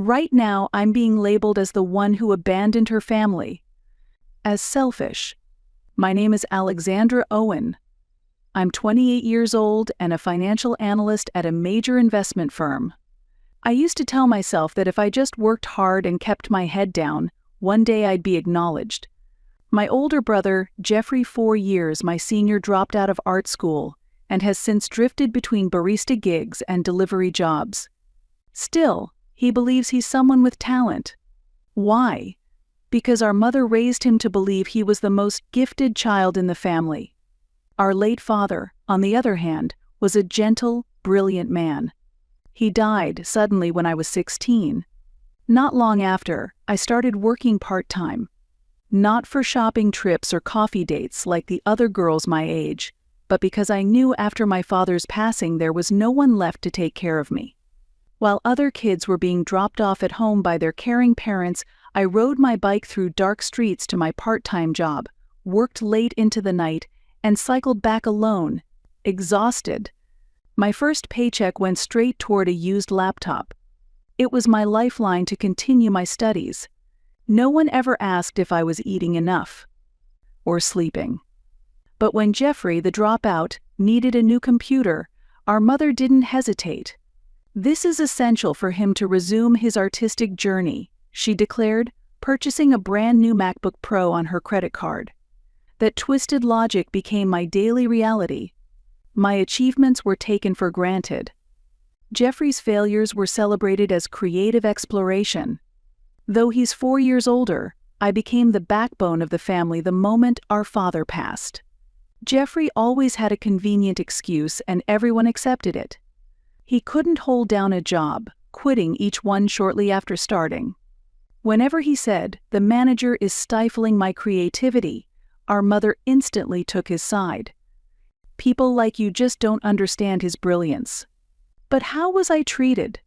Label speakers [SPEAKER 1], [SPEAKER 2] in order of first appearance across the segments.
[SPEAKER 1] Right now, I'm being labeled as the one who abandoned her family. As selfish. My name is Alexandra Owen. I'm 28 years old and a financial analyst at a major investment firm. I used to tell myself that if I just worked hard and kept my head down, one day I'd be acknowledged. My older brother, Jeffrey, 4 years my senior, dropped out of art school and has since drifted between barista gigs and delivery jobs. Still, he believes he's someone with talent. Why? Because our mother raised him to believe he was the most gifted child in the family. Our late father, on the other hand, was a gentle, brilliant man. He died suddenly when I was 16. Not long after, I started working part-time. Not for shopping trips or coffee dates like the other girls my age, but because I knew after my father's passing there was no one left to take care of me. While other kids were being dropped off at home by their caring parents, I rode my bike through dark streets to my part-time job, worked late into the night, and cycled back alone, exhausted. My first paycheck went straight toward a used laptop. It was my lifeline to continue my studies. No one ever asked if I was eating enough or sleeping. But when Jeffrey, the dropout, needed a new computer, our mother didn't hesitate. "This is essential for him to resume his artistic journey," she declared, purchasing a brand new MacBook Pro on her credit card. That twisted logic became my daily reality. My achievements were taken for granted. Jeffrey's failures were celebrated as creative exploration. Though he's 4 years older, I became the backbone of the family the moment our father passed. Jeffrey always had a convenient excuse and everyone accepted it. He couldn't hold down a job, quitting each one shortly after starting. Whenever he said, "The manager is stifling my creativity," our mother instantly took his side. "People like you just don't understand his brilliance." But how was I treated?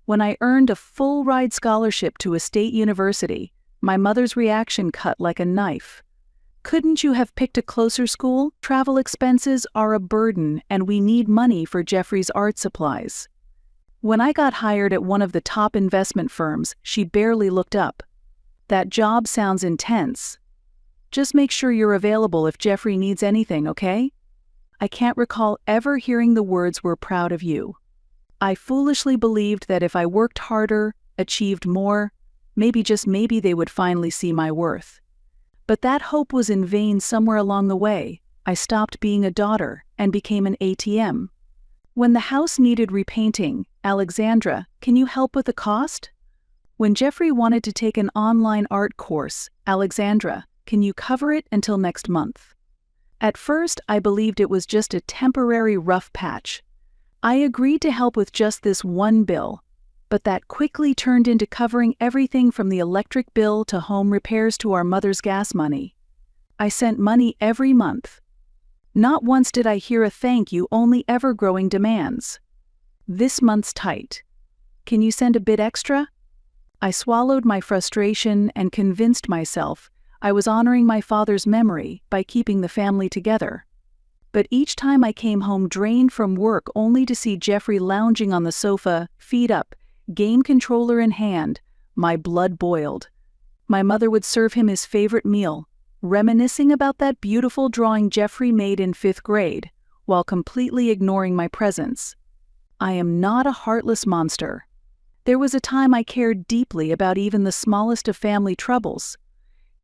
[SPEAKER 1] When I earned a full-ride scholarship to a state university, my mother's reaction cut like a knife. "Couldn't you have picked a closer school? Travel expenses are a burden and we need money for Jeffrey's art supplies." When I got hired at one of the top investment firms, she barely looked up. "That job sounds intense. Just make sure you're available if Jeffrey needs anything, okay?" I can't recall ever hearing the words, "We're proud of you." I foolishly believed that if I worked harder, achieved more, maybe, just maybe, they would finally see my worth. But that hope was in vain. Somewhere along the way, I stopped being a daughter and became an ATM. When the house needed repainting, "Alexandra, can you help with the cost?" When Jeffrey wanted to take an online art course, "Alexandra, can you cover it until next month?" At first, I believed it was just a temporary rough patch. I agreed to help with just this one bill, but that quickly turned into covering everything from the electric bill to home repairs to our mother's gas money. I sent money every month. Not once did I hear a thank you, only ever-growing demands. "This month's tight. Can you send a bit extra?" I swallowed my frustration and convinced myself I was honoring my father's memory by keeping the family together. But each time I came home drained from work only to see Jeffrey lounging on the sofa, feet up, game controller in hand, my blood boiled. My mother would serve him his favorite meal, reminiscing about that beautiful drawing Jeffrey made in 5th grade, while completely ignoring my presence. I am not a heartless monster. There was a time I cared deeply about even the smallest of family troubles.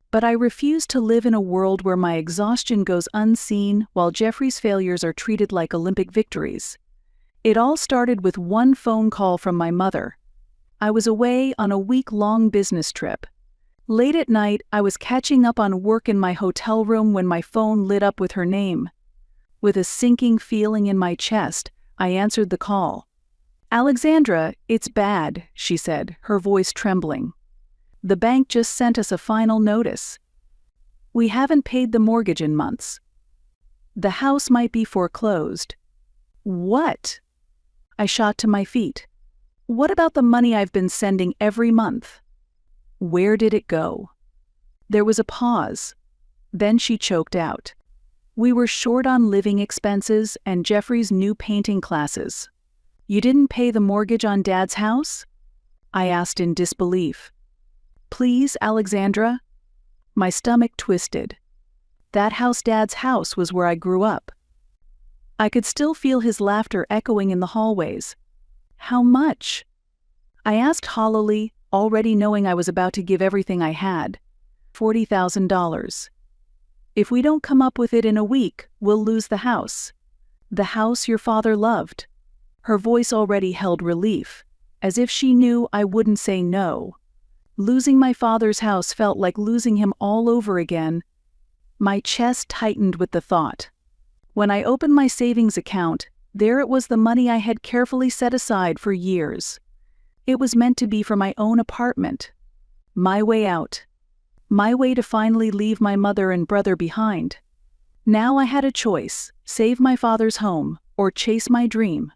[SPEAKER 1] But I refuse to live in a world where my exhaustion goes unseen while Jeffrey's failures are treated like Olympic victories. It all started with one phone call from my mother. I was away on a week-long business trip. Late at night, I was catching up on work in my hotel room when my phone lit up with her name. With a sinking feeling in my chest, I answered the call. "Alexandra, it's bad," she said, her voice trembling. "The bank just sent us a final notice. We haven't paid the mortgage in months. The house might be foreclosed." "What?" I shot to my feet. "What about the money I've been sending every month? Where did it go?" There was a pause. Then she choked out. "We were short on living expenses and Jeffrey's new painting classes. You didn't pay the mortgage on Dad's house?" I asked in disbelief. Please, Alexandra? My stomach twisted. That house, Dad's house, was where I grew up. I could still feel his laughter echoing in the hallways. How much? I asked hollowly, already knowing I was about to give everything I had. $40,000. If we don't come up with it in a week, we'll lose the house. The house your father loved. Her voice already held relief, as if she knew I wouldn't say no. Losing my father's house felt like losing him all over again. My chest tightened with the thought. When I opened my savings account, there it was, the money I had carefully set aside for years. It was meant to be for my own apartment. My way out. My way to finally leave my mother and brother behind. Now I had a choice: save my father's home, or chase my dream.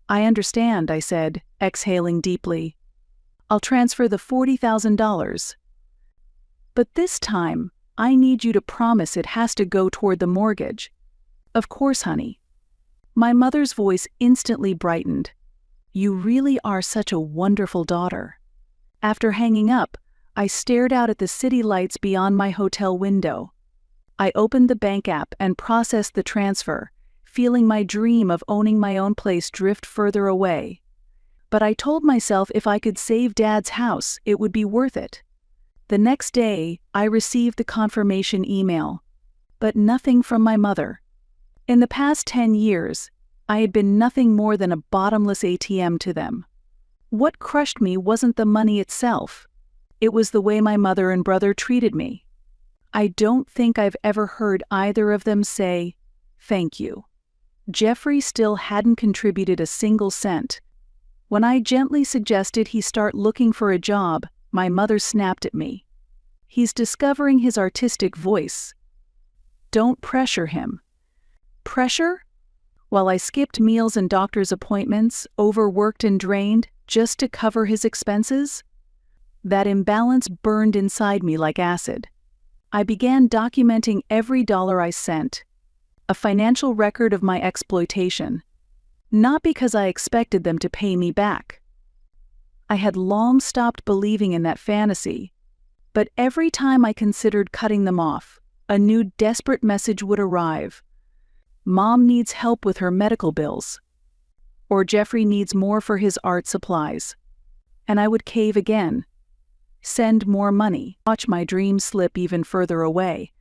[SPEAKER 1] I understand, I said, exhaling deeply. I'll transfer the $40,000. But this time, I need you to promise it has to go toward the mortgage. Of course, honey. My mother's voice instantly brightened. You really are such a wonderful daughter. After hanging up, I stared out at the city lights beyond my hotel window. I opened the bank app and processed the transfer, feeling my dream of owning my own place drift further away. But I told myself if I could save Dad's house, it would be worth it. The next day, I received the confirmation email. But nothing from my mother. In the past 10 years, I had been nothing more than a bottomless ATM to them. What crushed me wasn't the money itself. It was the way my mother and brother treated me. I don't think I've ever heard either of them say, "Thank you." Jeffrey still hadn't contributed a single cent. When I gently suggested he start looking for a job, my mother snapped at me. He's discovering his artistic voice. Don't pressure him. Pressure? While I skipped meals and doctor's appointments, overworked and drained, just to cover his expenses? That imbalance burned inside me like acid. I began documenting every dollar I sent, a financial record of my exploitation, not because I expected them to pay me back. I had long stopped believing in that fantasy, but every time I considered cutting them off, a new desperate message would arrive. Mom needs help with her medical bills. Or Jeffrey needs more for his art supplies. And I would cave again. Send more money, watch my dreams slip even further away.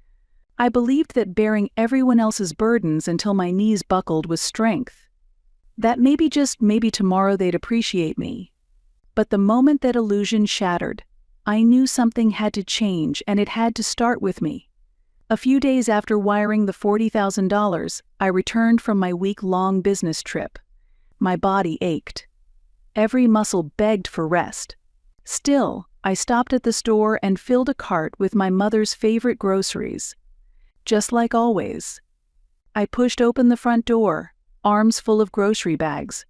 [SPEAKER 1] I believed that bearing everyone else's burdens until my knees buckled was strength. That maybe, just maybe, tomorrow they'd appreciate me. But the moment that illusion shattered, I knew something had to change, and it had to start with me. A few days after wiring the $40,000, I returned from my week-long business trip. My body ached. Every muscle begged for rest. Still, I stopped at the store and filled a cart with my mother's favorite groceries. Just like always. I pushed open the front door, arms full of grocery bags.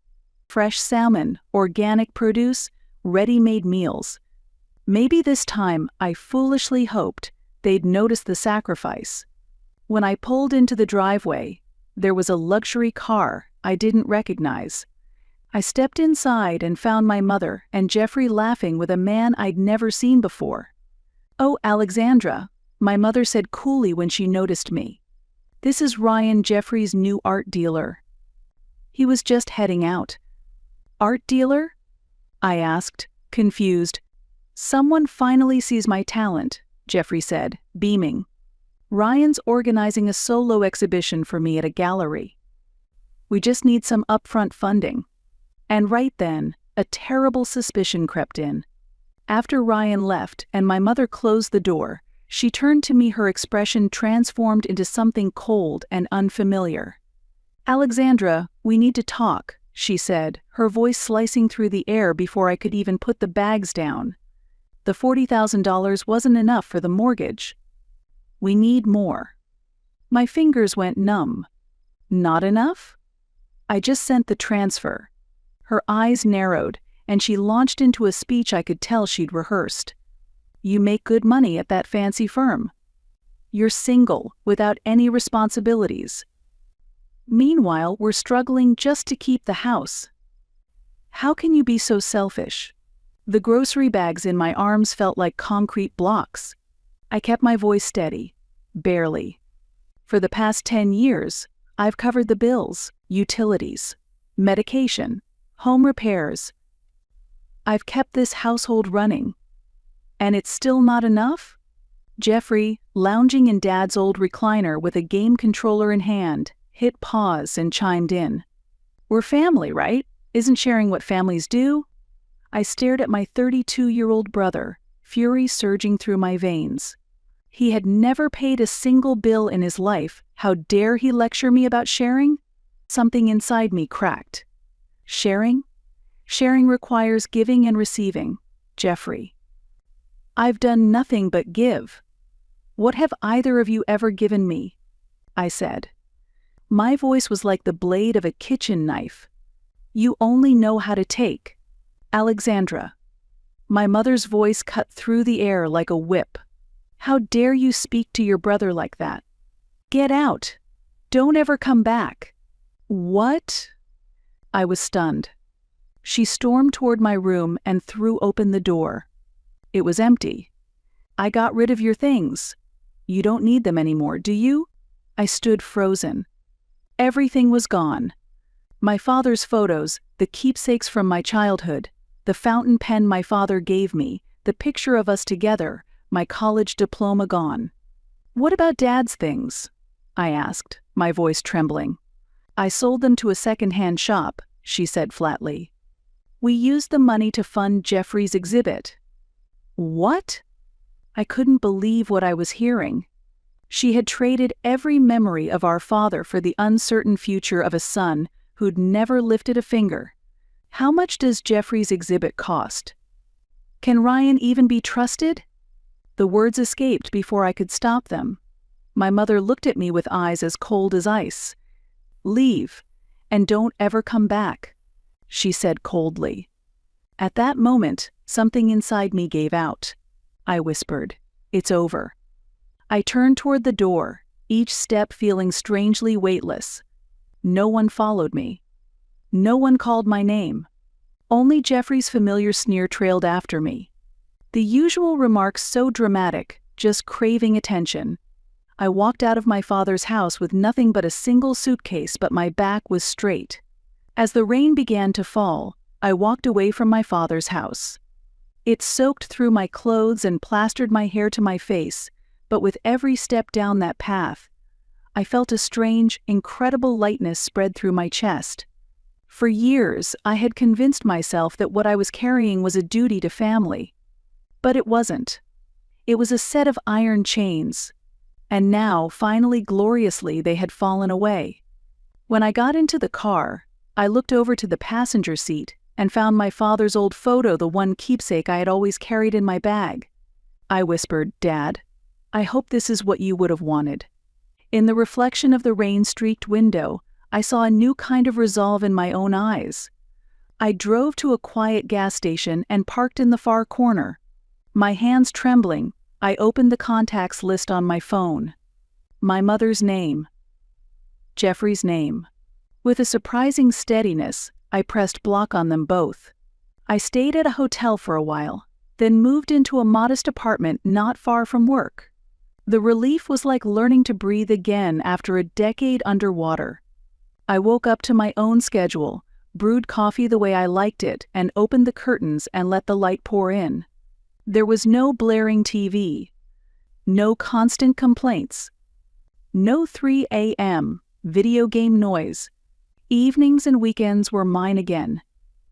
[SPEAKER 1] Fresh salmon, organic produce, ready-made meals. Maybe this time, I foolishly hoped, they'd notice the sacrifice. When I pulled into the driveway, there was a luxury car I didn't recognize. I stepped inside and found my mother and Jeffrey laughing with a man I'd never seen before. "Oh, Alexandra," my mother said coolly when she noticed me. "This is Ryan, Jeffrey's new art dealer." He was just heading out. "Art dealer?" I asked, confused. "Someone finally sees my talent," Jeffrey said, beaming. "Ryan's organizing a solo exhibition for me at a gallery. We just need some upfront funding." And right then, a terrible suspicion crept in. After Ryan left and my mother closed the door, she turned to me, her expression transformed into something cold and unfamiliar. "Alexandra, we need to talk," she said, her voice slicing through the air before I could even put the bags down. The $40,000 wasn't enough for the mortgage. We need more. My fingers went numb. Not enough? I just sent the transfer. Her eyes narrowed, and she launched into a speech I could tell she'd rehearsed. "You make good money at that fancy firm. You're single, without any responsibilities. Meanwhile, we're struggling just to keep the house. How can you be so selfish? The grocery bags in my arms felt like concrete blocks. I kept my voice steady. Barely. For the past 10 years, I've covered the bills, utilities, medication, home repairs. I've kept this household running. And it's still not enough? Jeffrey, lounging in Dad's old recliner with a game controller in hand, hit pause and chimed in. We're family, right? Isn't sharing what families do? I stared at my 32-year-old brother, fury surging through my veins. He had never paid a single bill in his life. How dare he lecture me about sharing? Something inside me cracked. Sharing? Sharing requires giving and receiving, Jeffrey. I've done nothing but give. What have either of you ever given me? I said. My voice was like the blade of a kitchen knife. You only know how to take. Alexandra. My mother's voice cut through the air like a whip. How dare you speak to your brother like that? Get out. Don't ever come back. What? I was stunned. She stormed toward my room and threw open the door. It was empty. I got rid of your things. You don't need them anymore, do you? I stood frozen. Everything was gone. My father's photos, the keepsakes from my childhood, the fountain pen my father gave me, the picture of us together, my college diploma gone. What about Dad's things? I asked, my voice trembling. I sold them to a second-hand shop, she said flatly. We used the money to fund Jeffrey's exhibit. What? I couldn't believe what I was hearing. She had traded every memory of our father for the uncertain future of a son who'd never lifted a finger. How much does Jeffrey's exhibit cost? Can Ryan even be trusted? The words escaped before I could stop them. My mother looked at me with eyes as cold as ice. Leave, and don't ever come back, she said coldly. At that moment, something inside me gave out. I whispered, it's over. I turned toward the door, each step feeling strangely weightless. No one followed me. No one called my name. Only Jeffrey's familiar sneer trailed after me. The usual remarks so dramatic, just craving attention. I walked out of my father's house with nothing but a single suitcase, but my back was straight. As the rain began to fall, I walked away from my father's house. It soaked through my clothes and plastered my hair to my face, but with every step down that path, I felt a strange, incredible lightness spread through my chest. For years, I had convinced myself that what I was carrying was a duty to family. But it wasn't. It was a set of iron chains. And now, finally, gloriously, they had fallen away. When I got into the car, I looked over to the passenger seat and found my father's old photo, the one keepsake I had always carried in my bag. I whispered, Dad, I hope this is what you would have wanted. In the reflection of the rain-streaked window, I saw a new kind of resolve in my own eyes. I drove to a quiet gas station and parked in the far corner. My hands trembling, I opened the contacts list on my phone. My mother's name. Jeffrey's name. With a surprising steadiness, I pressed block on them both. I stayed at a hotel for a while, then moved into a modest apartment not far from work. The relief was like learning to breathe again after a decade underwater. I woke up to my own schedule, brewed coffee the way I liked it, and opened the curtains and let the light pour in. There was no blaring TV, no constant complaints, no 3 a.m. video game noise. Evenings and weekends were mine again.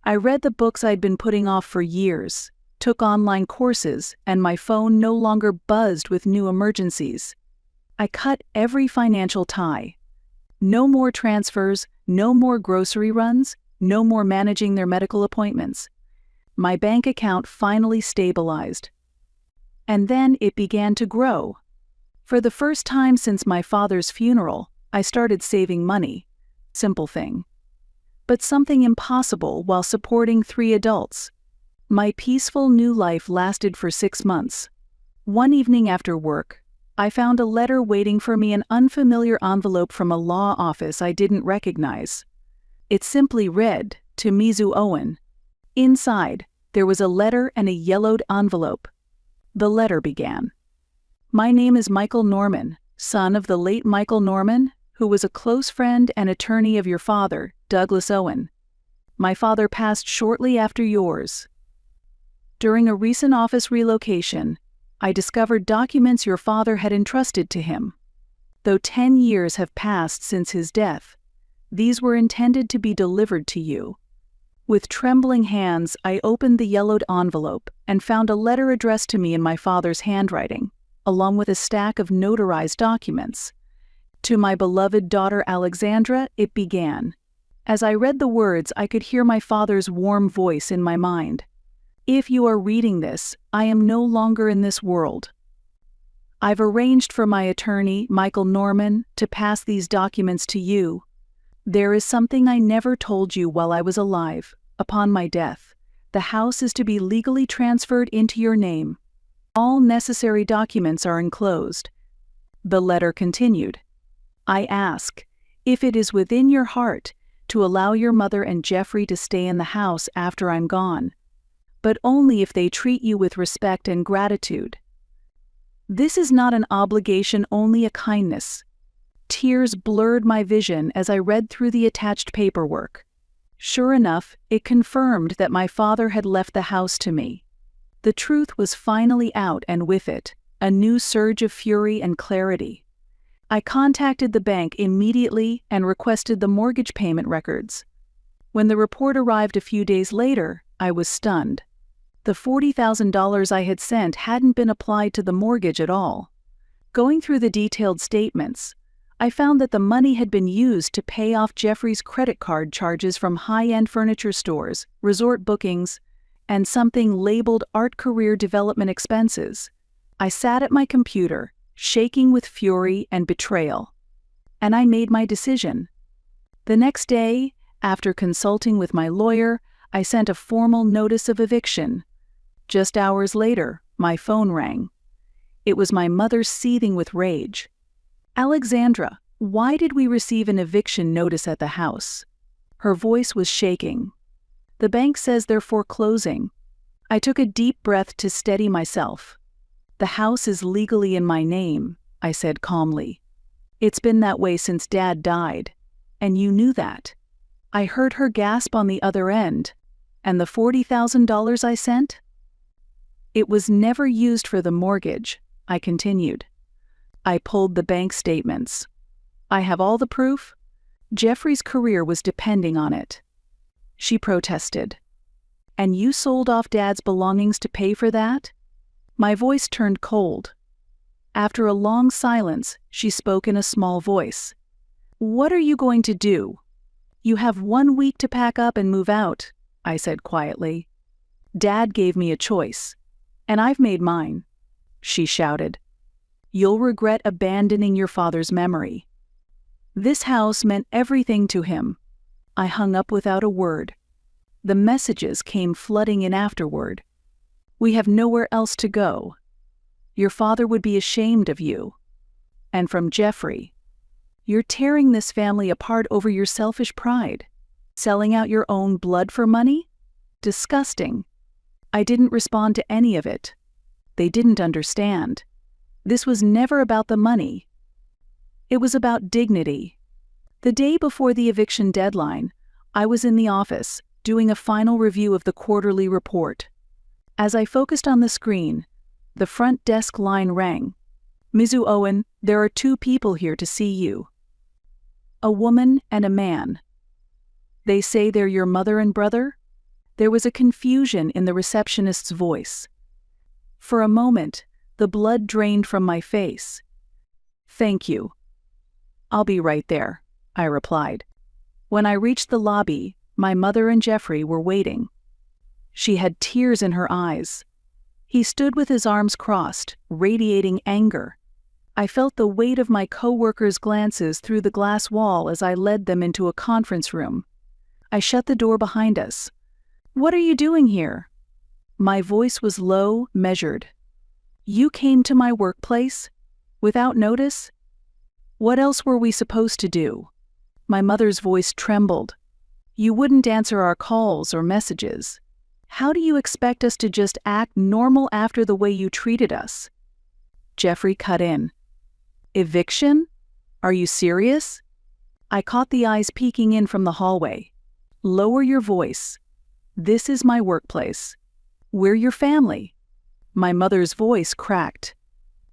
[SPEAKER 1] I read the books I'd been putting off for years, took online courses, and my phone no longer buzzed with new emergencies. I cut every financial tie. No more transfers, no more grocery runs, no more managing their medical appointments. My bank account finally stabilized. And then it began to grow. For the first time since my father's funeral, I started saving money. Simple thing. But something impossible while supporting 3 adults. My peaceful new life lasted for 6 months. One evening after work, I found a letter waiting for me, an unfamiliar envelope from a law office I didn't recognize. It simply read, to Mizu Owen. Inside, There was a letter and a yellowed envelope. The letter began, "My name is Michael Norman, son of the late Michael Norman, who was a close friend and attorney of your father, Douglas Owen. My father passed shortly after yours. During a recent office relocation, I discovered documents your father had entrusted to him. Though 10 years have passed since his death, these were intended to be delivered to you." With trembling hands, I opened the yellowed envelope and found a letter addressed to me in my father's handwriting, along with a stack of notarized documents. To my beloved daughter Alexandra, it began. As I read the words, I could hear my father's warm voice in my mind. "If you are reading this, I am no longer in this world. I've arranged for my attorney, Michael Norman, to pass these documents to you. There is something I never told you while I was alive. Upon my death, the house is to be legally transferred into your name. All necessary documents are enclosed." The letter continued. "I ask, if it is within your heart, to allow your mother and Jeffrey to stay in the house after I'm gone, but only if they treat you with respect and gratitude. This is not an obligation, only a kindness." Tears blurred my vision as I read through the attached paperwork. Sure enough, it confirmed that my father had left the house to me. The truth was finally out, and with it, a new surge of fury and clarity. I contacted the bank immediately and requested the mortgage payment records. When the report arrived a few days later, I was stunned. The $40,000 I had sent hadn't been applied to the mortgage at all. Going through the detailed statements, I found that the money had been used to pay off Jeffrey's credit card charges from high-end furniture stores, resort bookings, and something labeled art career development expenses. I sat at my computer, shaking with fury and betrayal. And I made my decision. The next day, after consulting with my lawyer, I sent a formal notice of eviction. Just hours later, my phone rang. It was my mother, seething with rage. "Alexandra, why did we receive an eviction notice at the house?" Her voice was shaking. "The bank says they're foreclosing." I took a deep breath to steady myself. "The house is legally in my name," I said calmly. "It's been that way since Dad died, and you knew that." I heard her gasp on the other end. "And the $40,000 I sent?" "It was never used for the mortgage," I continued. I pulled the bank statements. "I have all the proof. Jeffrey's career was depending on it." She protested. "And you sold off Dad's belongings to pay for that?" My voice turned cold. After a long silence, she spoke in a small voice. "What are you going to do?" "You have 1 week to pack up and move out," I said quietly. "Dad gave me a choice, and I've made mine." She shouted, "You'll regret abandoning your father's memory." This house meant everything to him. I hung up without a word. The messages came flooding in afterward. "We have nowhere else to go. Your father would be ashamed of you." And from Jeffrey, "You're tearing this family apart over your selfish pride. Selling out your own blood for money? Disgusting." I didn't respond to any of it. They didn't understand. This was never about the money. It was about dignity. The day before the eviction deadline, I was in the office, doing a final review of the quarterly report. As I focused on the screen, the front desk line rang. "Ms. Owen, there are 2 people here to see you." A woman and a man. "They say they're your mother and brother?" There was a confusion in the receptionist's voice. For a moment, the blood drained from my face. "Thank you. I'll be right there," I replied. When I reached the lobby, my mother and Jeffrey were waiting. She had tears in her eyes. He stood with his arms crossed, radiating anger. I felt the weight of my co-workers' glances through the glass wall as I led them into a conference room. I shut the door behind us. "What are you doing here?" My voice was low, measured. "You came to my workplace? Without notice? What else were we supposed to do?" My mother's voice trembled. "You wouldn't answer our calls or messages. How do you expect us to just act normal after the way you treated us? Jeffrey cut in. Eviction? Are you serious? I caught the eyes peeking in from the hallway. Lower your voice. This is my workplace. We're your family. My mother's voice cracked.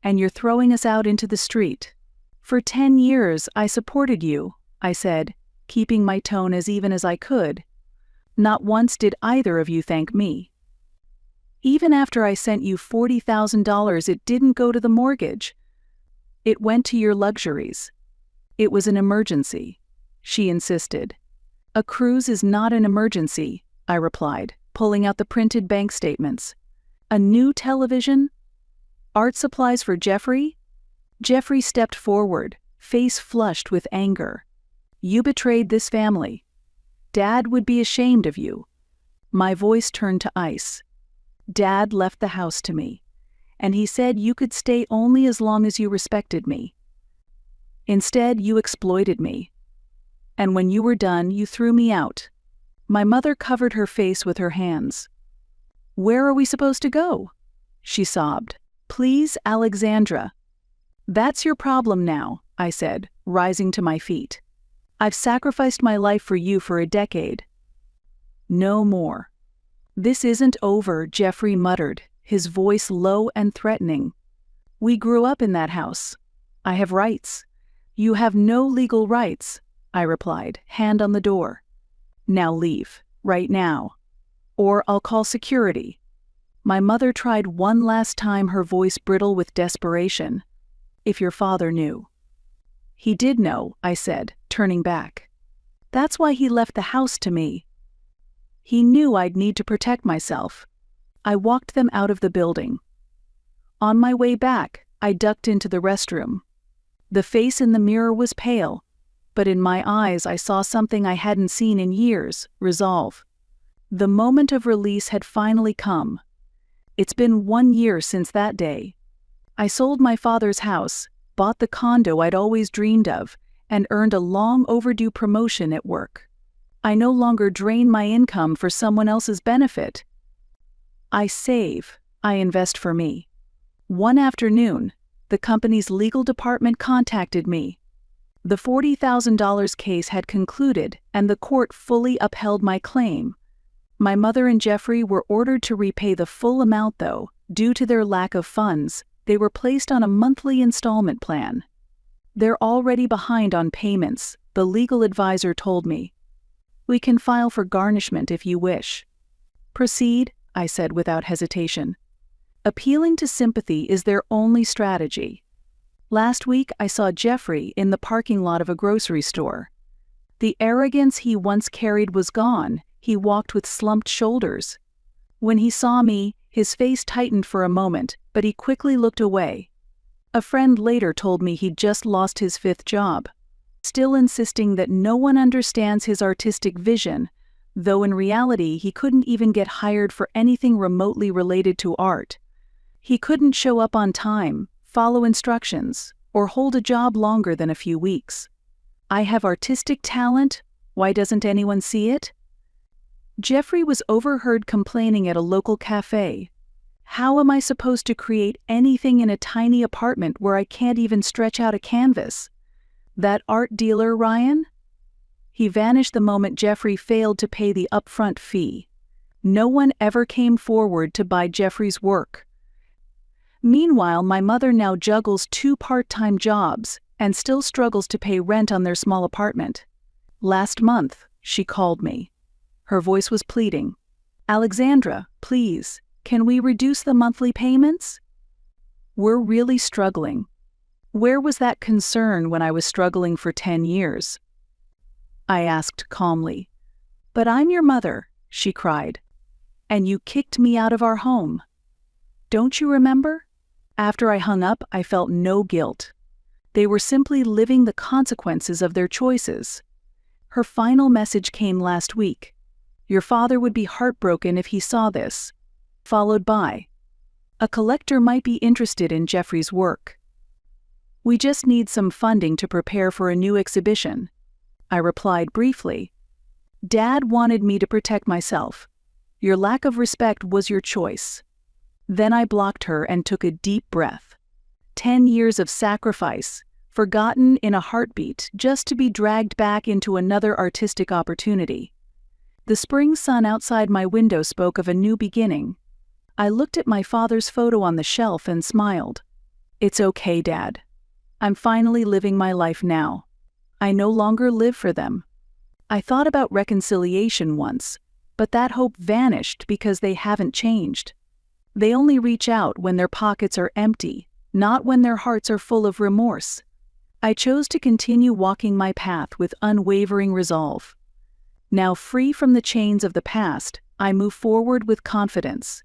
[SPEAKER 1] And you're throwing us out into the street. For 10 years, I supported you, I said, keeping my tone as even as I could. Not once did either of you thank me. Even after I sent you $40,000, it didn't go to the mortgage. It went to your luxuries. It was an emergency, she insisted. A cruise is not an emergency, I replied, pulling out the printed bank statements. A new television? Art supplies for Jeffrey? Jeffrey stepped forward, face flushed with anger. You betrayed this family. Dad would be ashamed of you. My voice turned to ice. Dad left the house to me, and he said you could stay only as long as you respected me. Instead, you exploited me. And when you were done, you threw me out. My mother covered her face with her hands. Where are we supposed to go? She sobbed. Please, Alexandra. That's your problem now, I said, rising to my feet. I've sacrificed my life for you for a decade. No more. This isn't over, Jeffrey muttered, his voice low and threatening. We grew up in that house. I have rights. You have no legal rights, I replied, hand on the door. Now leave, right now. Or I'll call security. My mother tried one last time, her voice brittle with desperation. If your father knew. He did know, I said, turning back. That's why he left the house to me. He knew I'd need to protect myself. I walked them out of the building. On my way back, I ducked into the restroom. The face in the mirror was pale, but in my eyes I saw something I hadn't seen in years, resolve. The moment of release had finally come. It's been 1 year since that day. I sold my father's house, bought the condo I'd always dreamed of, and earned a long overdue promotion at work. I no longer drain my income for someone else's benefit. I save, I invest for me. One afternoon, the company's legal department contacted me. The $40,000 case had concluded, and the court fully upheld my claim. My mother and Jeffrey were ordered to repay the full amount, though, due to their lack of funds. They were placed on a monthly installment plan. They're already behind on payments, the legal advisor told me. We can file for garnishment if you wish. Proceed, I said without hesitation. Appealing to sympathy is their only strategy. Last week I saw Jeffrey in the parking lot of a grocery store. The arrogance he once carried was gone. He walked with slumped shoulders. When he saw me, his face tightened for a moment, but he quickly looked away. A friend later told me he'd just lost his 5th job, still insisting that no one understands his artistic vision, though in reality he couldn't even get hired for anything remotely related to art. He couldn't show up on time, follow instructions, or hold a job longer than a few weeks. I have artistic talent, why doesn't anyone see it? Jeffrey was overheard complaining at a local cafe. How am I supposed to create anything in a tiny apartment where I can't even stretch out a canvas? That art dealer, Ryan? He vanished the moment Jeffrey failed to pay the upfront fee. No one ever came forward to buy Jeffrey's work. Meanwhile, my mother now juggles 2 part-time jobs and still struggles to pay rent on their small apartment. Last month, she called me. Her voice was pleading. Alexandra, please, can we reduce the monthly payments? We're really struggling. Where was that concern when I was struggling for 10 years? I asked calmly. But I'm your mother, she cried. And you kicked me out of our home. Don't you remember? After I hung up, I felt no guilt. They were simply living the consequences of their choices. Her final message came last week. Your father would be heartbroken if he saw this. Followed by, a collector might be interested in Jeffrey's work. We just need some funding to prepare for a new exhibition. I replied briefly. Dad wanted me to protect myself. Your lack of respect was your choice." Then I blocked her and took a deep breath. 10 years of sacrifice, forgotten in a heartbeat, just to be dragged back into another artistic opportunity. The spring sun outside my window spoke of a new beginning. I looked at my father's photo on the shelf and smiled. "It's okay, Dad. I'm finally living my life now. I no longer live for them." I thought about reconciliation once, but that hope vanished because they haven't changed. They only reach out when their pockets are empty, not when their hearts are full of remorse. I chose to continue walking my path with unwavering resolve. Now, free from the chains of the past, I move forward with confidence.